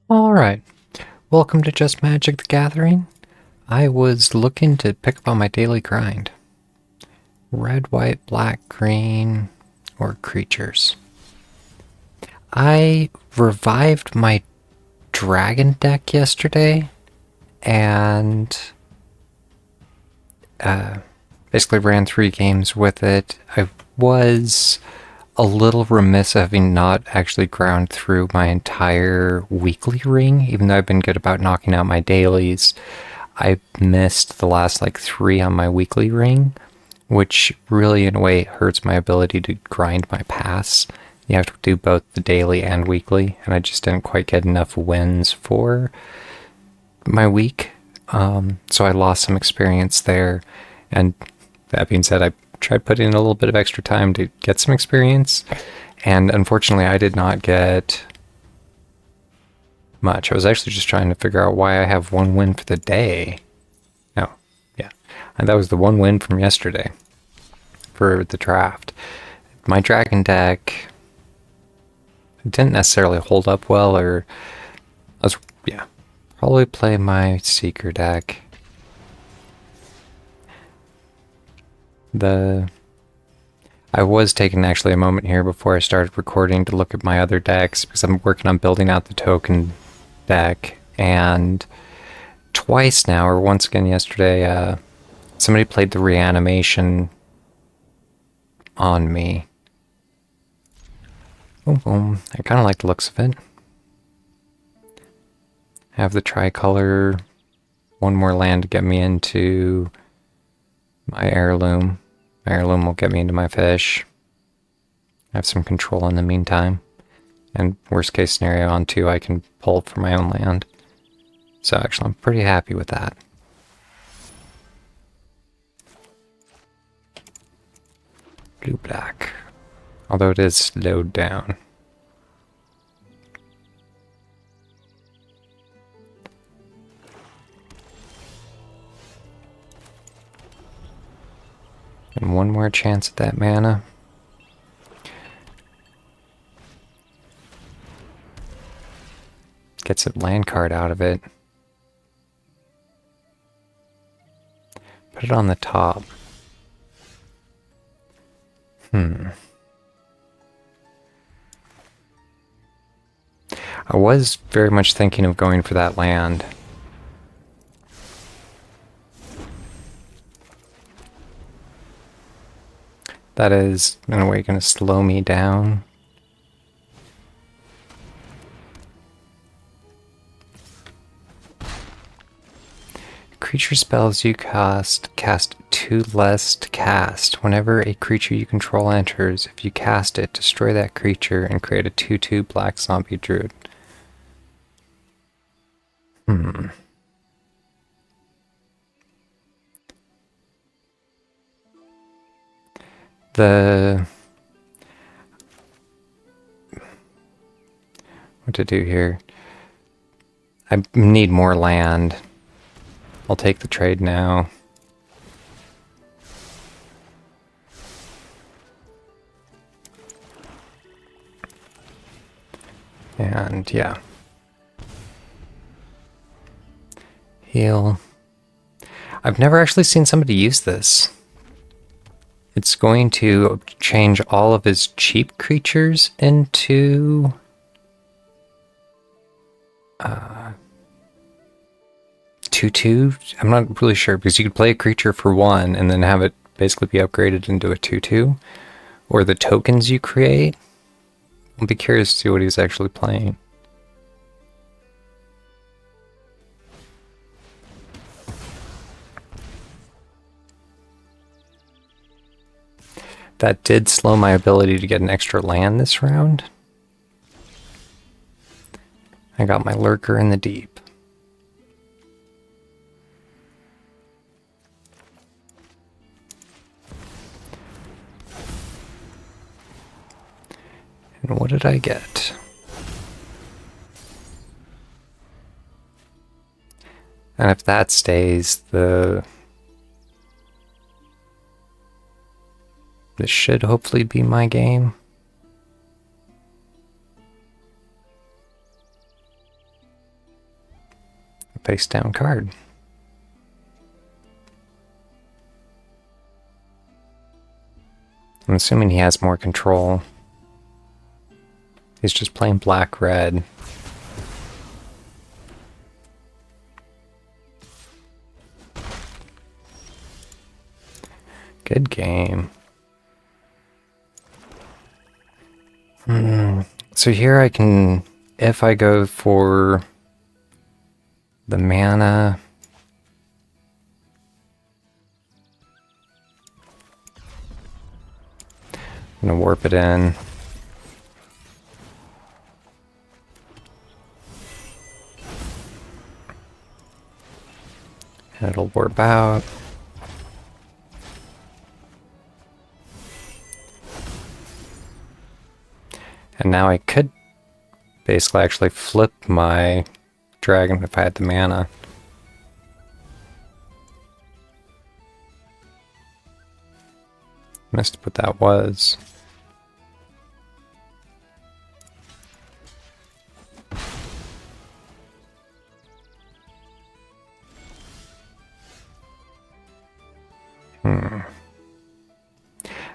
Alright, welcome to Just Magic the Gathering. I was looking to pick up on my daily grind. Red, white, black, green, or creatures. I revived my dragon deck yesterday and basically ran 3 games with it. I was a little remiss having not actually ground through my entire weekly ring, even though I've been good about knocking out my dailies. I missed the last like 3 on my weekly ring, which really in a way hurts my ability to grind my pass. You have to do both the daily and weekly, and I just didn't quite get enough wins for my week. So I lost some experience there, and that being said, I tried putting in a little bit of extra time to get some experience, and unfortunately I did not get much. I was actually just trying to figure out why I have 1 win for the day. No, yeah. And that was the 1 win from yesterday for the draft. My dragon deck didn't necessarily hold up well, or I was, yeah, probably play my seeker deck. I was taking actually a moment here before I started recording to look at my other decks because I'm working on building out the token deck, and twice now, or once again yesterday, somebody played the reanimation on me. Boom, boom. I kind of like the looks of it. Have the tricolor, 1 more land to get me into my heirloom. My heirloom will get me into my fish. I have some control in the meantime. And worst case scenario on 2, I can pull for my own land. So actually I'm pretty happy with that. Blue-black. Although it is slowed down. And 1 more chance at that mana. Gets a land card out of it. Put it on the top. I was very much thinking of going for that land. That is, in a way, going to slow me down. Creature spells you cast 2 less to cast. Whenever a creature you control enters, if you cast it, destroy that creature and create a 2/2 black zombie druid. What to do here? I need more land. I'll take the trade now. And yeah. Heal. I've never actually seen somebody use this. It's going to change all of his cheap creatures into 2/2. I'm not really sure, because you could play a creature for 1 and then have it basically be upgraded into a 2/2, or the tokens you create. I'll be curious to see what he's actually playing. That did slow my ability to get an extra land this round. I got my Lurker in the Deep. And what did I get? And if that stays, this should hopefully be my game. face down card. I'm assuming he has more control. He's just playing black-red. Good game. So here I can, if I go for the mana, I'm gonna warp it in. And it'll warp out. And now I could basically actually flip my dragon if I had the mana. Missed what that was.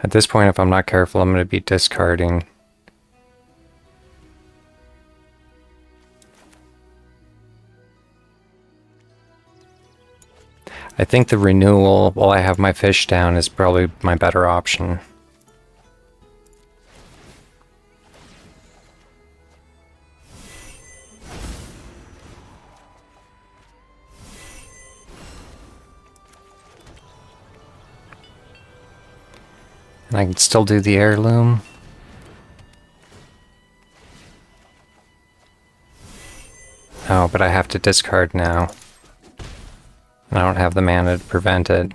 At this point, if I'm not careful, I'm going to be discarding. I think the renewal, while I have my fish down, is probably my better option. And I can still do the heirloom. Oh, but I have to discard now. I don't have the mana to prevent it.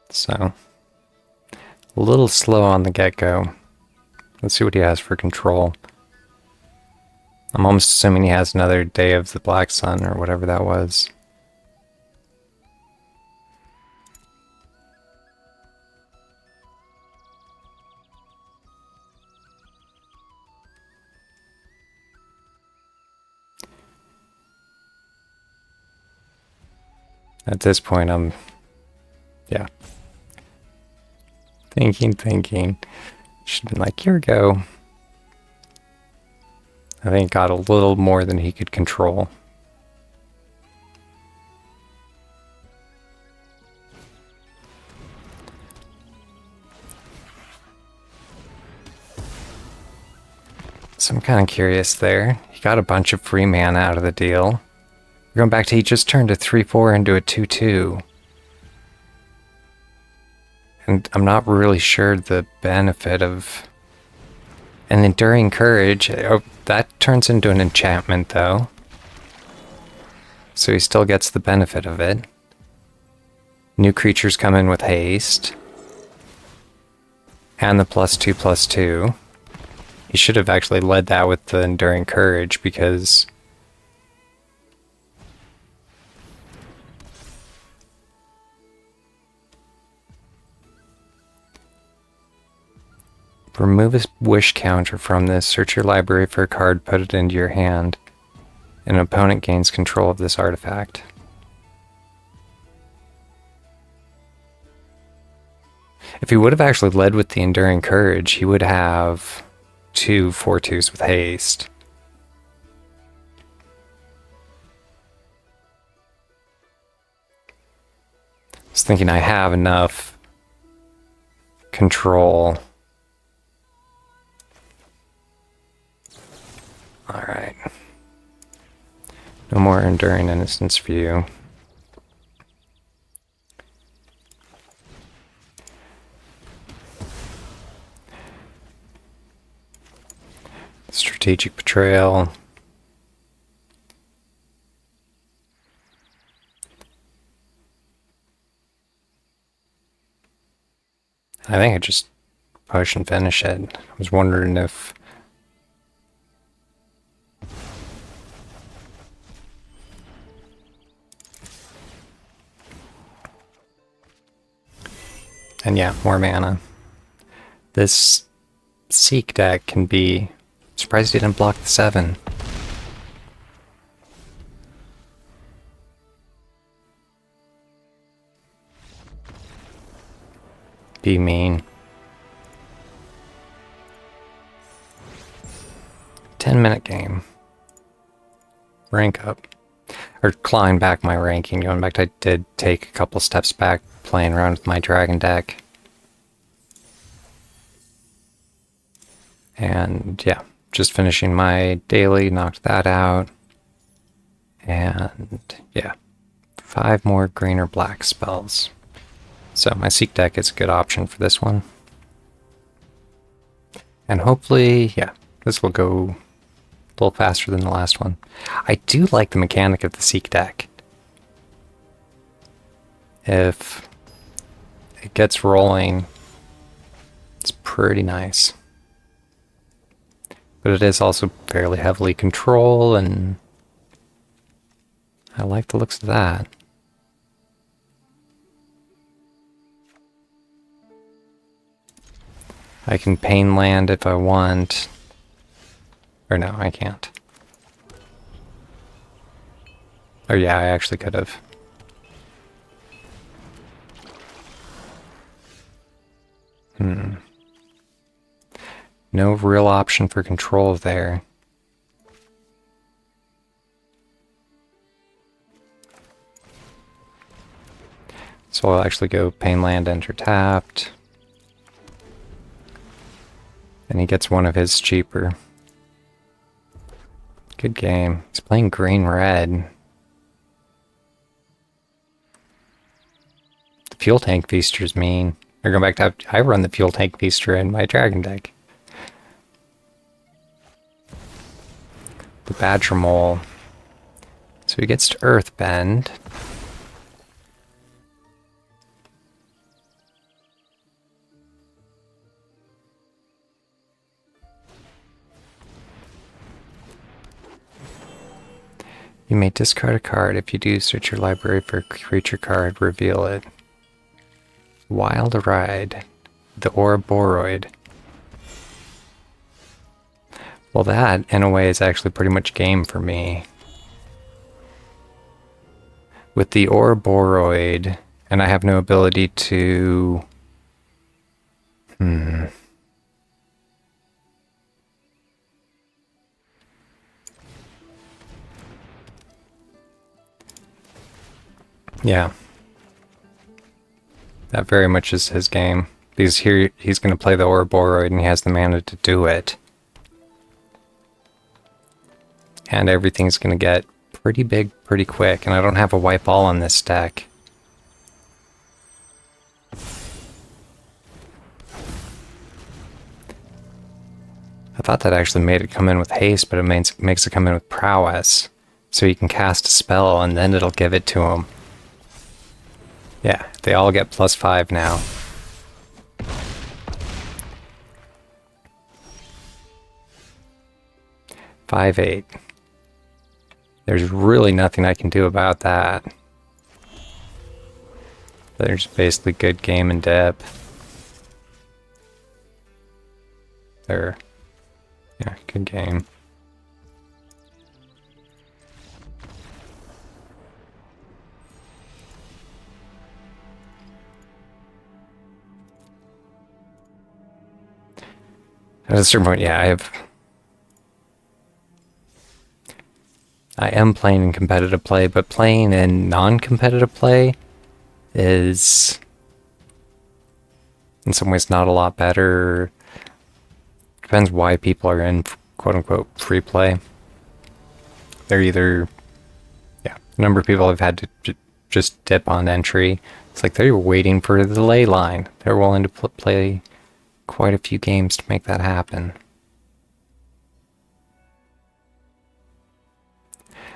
So, a little slow on the get-go. Let's see what he has for control. I'm almost assuming he has another Day of the Black Sun or whatever that was. At this point, yeah. Thinking. Should have been like, here we go. I think got a little more than he could control. So I'm kind of curious there. He got a bunch of free mana out of the deal. We're going back to he just turned a 3/4 into a 2/2. And I'm not really sure the benefit of an Enduring Courage. Oh, that turns into an enchantment, though. So he still gets the benefit of it. New creatures come in with haste. And the +2/+2. He should have actually led that with the Enduring Courage, because remove a wish counter from this. Search your library for a card, put it into your hand. An opponent gains control of this artifact. If he would have actually led with the Enduring Courage, he would have 2 4/2s with haste. I was thinking I have enough control. Alright. No more Enduring Innocence for you. Strategic Betrayal. I think I just push and finish it. I was wondering if and yeah, more mana. This Seek deck can be... Surprised he didn't block the 7. Be mean. 10-minute game. Rank up. Or clawing back my ranking. Going back to I did take a couple steps back playing around with my dragon deck. And yeah, just finishing my daily, knocked that out. And yeah, 5 more green or black spells. So my Seek deck is a good option for this one. And hopefully, yeah, this will go a little faster than the last one. I do like the mechanic of the Seek deck. If it gets rolling, it's pretty nice. But it is also fairly heavily control, and I like the looks of that. I can pain land if I want. Or no, I can't. Oh yeah, I actually could have. No real option for control there. So I'll actually go pain land, enter tapped. And he gets one of his cheaper. Good game. He's playing green-red. The Fuel Tank Feaster's mean. Or go back to... I run the Fuel Tank Feaster in my dragon deck. The Badger Mole. So he gets to Earthbend. You may discard a card. If you do, search your library for a creature card, reveal it. Wild Ride. The Ouroboros. Well, that, in a way, is actually pretty much game for me. With the Ouroboros, and I have no ability to... Yeah. That very much is his game. Because here he's going to play the Ouroboros and he has the mana to do it. And everything's going to get pretty big pretty quick. And I don't have a white ball on this deck. I thought that actually made it come in with haste, but it makes it come in with prowess. So you can cast a spell and then it'll give it to him. Yeah, they all get +5 now. +5/8. There's really nothing I can do about that. There's basically good game and depth. There. Yeah, good game. At a certain point, yeah, I am playing in competitive play, but playing in non-competitive play is in some ways not a lot better. Depends why people are in quote-unquote free play. They're either, yeah, a number of people have had to just dip on entry. It's like they're waiting for the ley line. They're willing to play quite a few games to make that happen.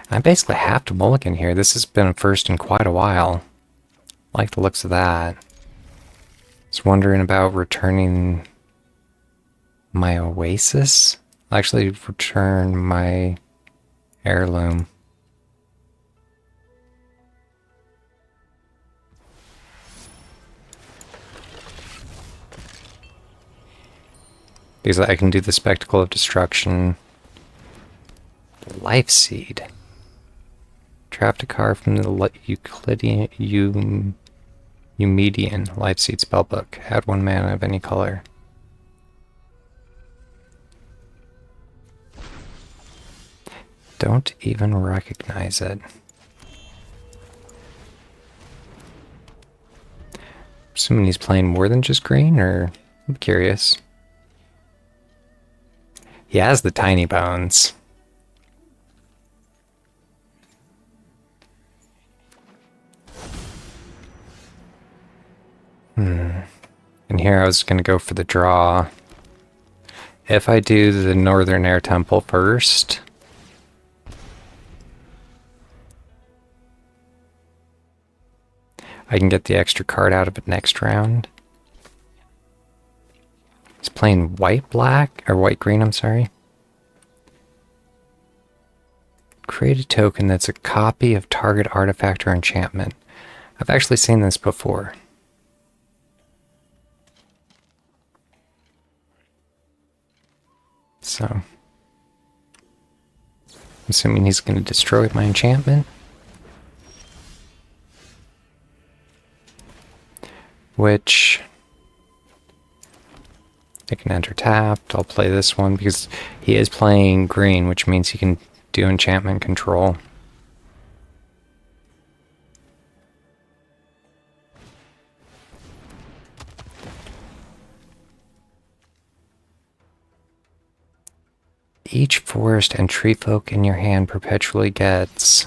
I basically have to mulligan here. This has been a first in quite a while. I like the looks of that. Just wondering about returning my Oasis. I'll actually return my Heirloom. Because I can do the Spectacle of Destruction. Life Seed. Draft a card from the Euclidean Eumedean Life Seed spellbook. Add 1 mana of any color. Don't even recognize it. Assuming he's playing more than just green, or I'm curious. He has the Tiny Bones. And here I was going to go for the draw. If I do the Northern Air Temple first, I can get the extra card out of it next round. He's playing white-black, or white-green, I'm sorry. Create a token that's a copy of target artifact or enchantment. I've actually seen this before. So, I'm assuming he's going to destroy my enchantment. Which I can enter tapped. I'll play this one because he is playing green, which means he can do enchantment control. Each forest and tree folk in your hand perpetually gets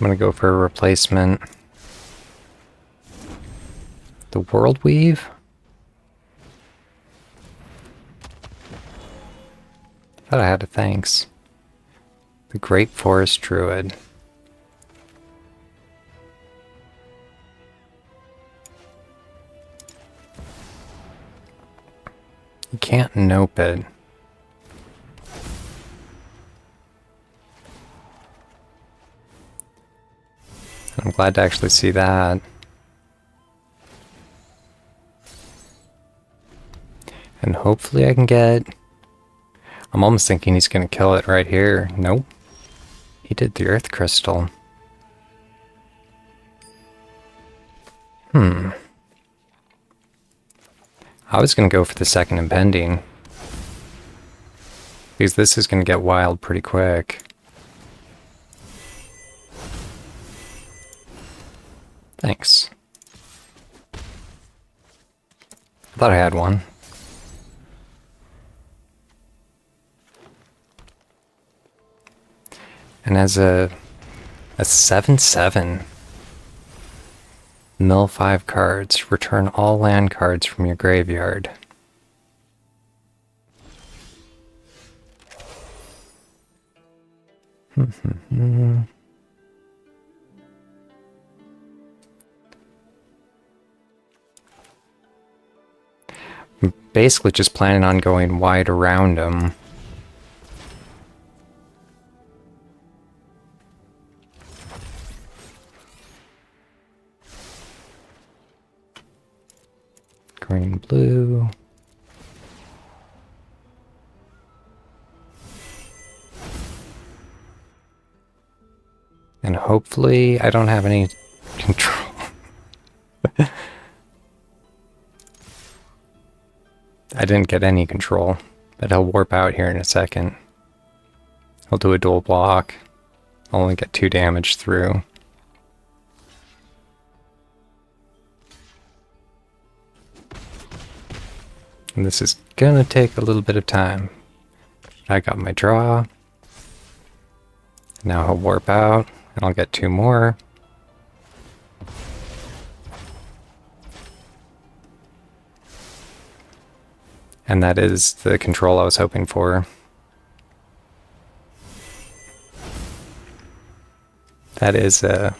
I'm going to go for a replacement. The World Weave? Thought I had a thanks. The Great Forest Druid. You can't nope it. I'm glad to actually see that. And hopefully I can get... I'm almost thinking he's going to kill it right here. Nope. He did the Earth Crystal. I was going to go for the second Impending. Because this is going to get wild pretty quick. Thanks. I thought I had one. And as a 7/7, mill 5 cards, return all land cards from your graveyard. I'm basically just planning on going wide around him. Green, blue. And hopefully I don't have any control. I didn't get any control, but he'll warp out here in a second. He'll do a dual block. I'll only get 2 damage through. And this is gonna take a little bit of time. I got my draw. Now he'll warp out, and I'll get 2 more. And that is the control I was hoping for. That is a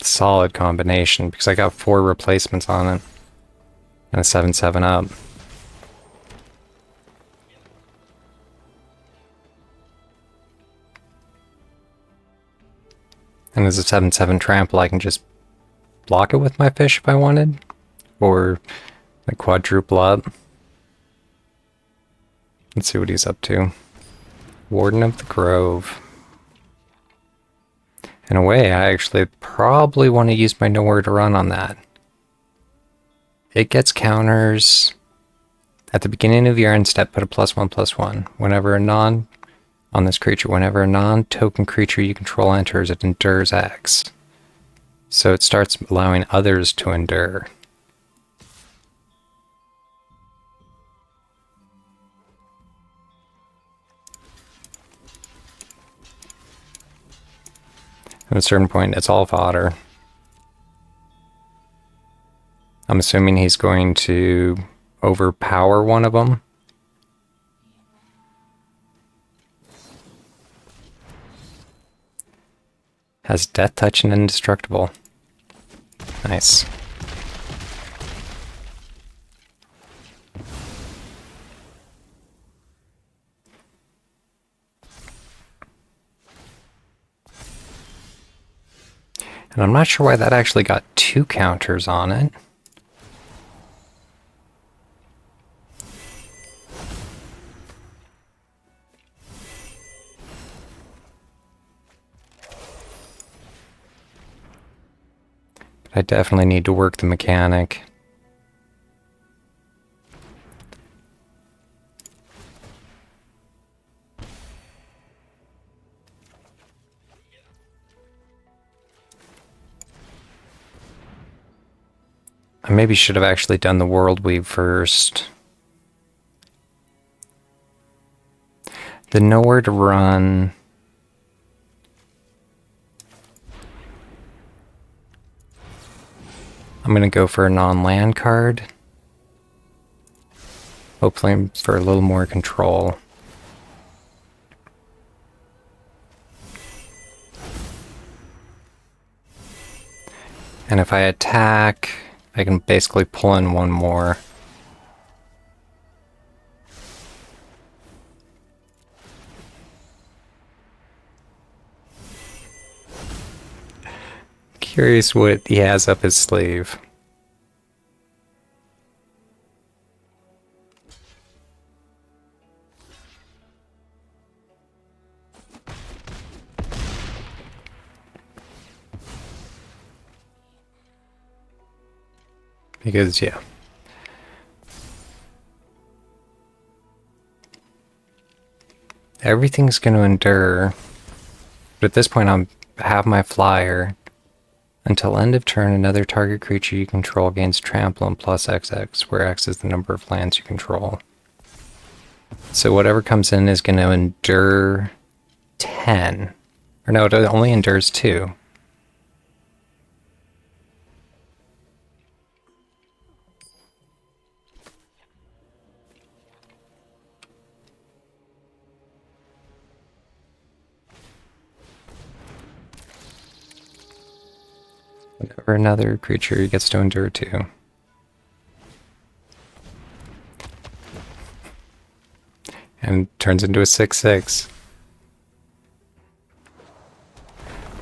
solid combination, because I got 4 replacements on it. And a 7/7 up. And as a 7/7 trample, I can just block it with my fish if I wanted. Or like quadruple up. Let's see what he's up to. Warden of the Grove. In a way, I actually probably want to use my Nowhere to Run on that. It gets counters. At the beginning of your end step, put a +1/+1. Whenever a non-token creature you control enters, it endures X. So it starts allowing others to endure. At a certain point, it's all fodder. I'm assuming he's going to overpower one of them. Has Death Touch and Indestructible. Nice. And I'm not sure why that actually got 2 counters on it. I definitely need to work the mechanic. I maybe should have actually done the World Weave first. The Nowhere to Run. I'm going to go for a non-land card. Hopefully for a little more control. And if I attack, I can basically pull in one more. Curious what he has up his sleeve. Because, yeah. Everything's going to endure. But at this point, I have my flyer. Until end of turn, another target creature you control gains trample and plus XX, where X is the number of lands you control. So whatever comes in is going to endure 10. Or no, it only endures 2. Whenever another creature gets to endure 2. And turns into a 6/6.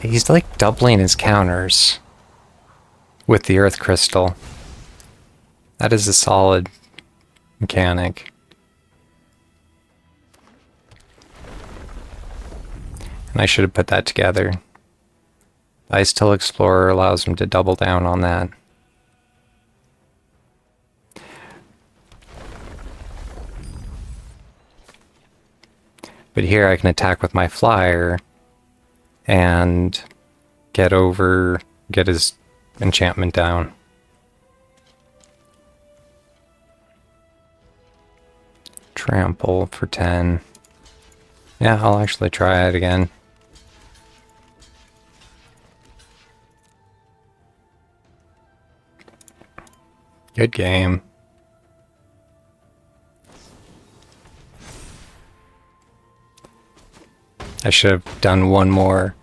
He's like doubling his counters with the Earth Crystal. That is a solid mechanic. And I should have put that together. Ice-Till Explorer allows him to double down on that. But here I can attack with my flyer and get his enchantment down. Trample for 10. Yeah, I'll actually try it again. Good game. I should have done one more.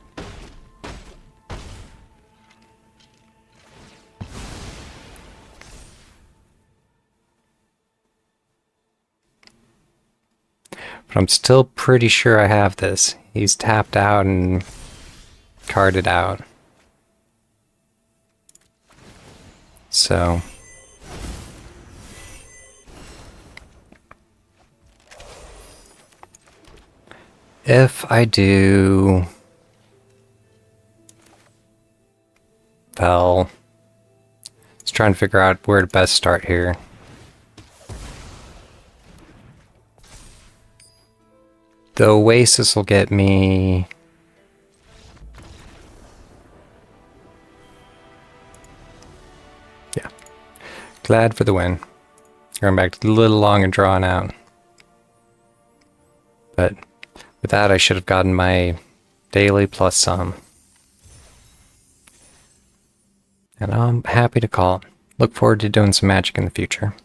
But I'm still pretty sure I have this. He's tapped out and carded out. So if I do Fel, let's try and figure out where to best start here. The Oasis will get me... Yeah. Glad for the win. Going back to a little long and drawn out. But with that, I should have gotten my daily plus some. And I'm happy to call it. Look forward to doing some magic in the future.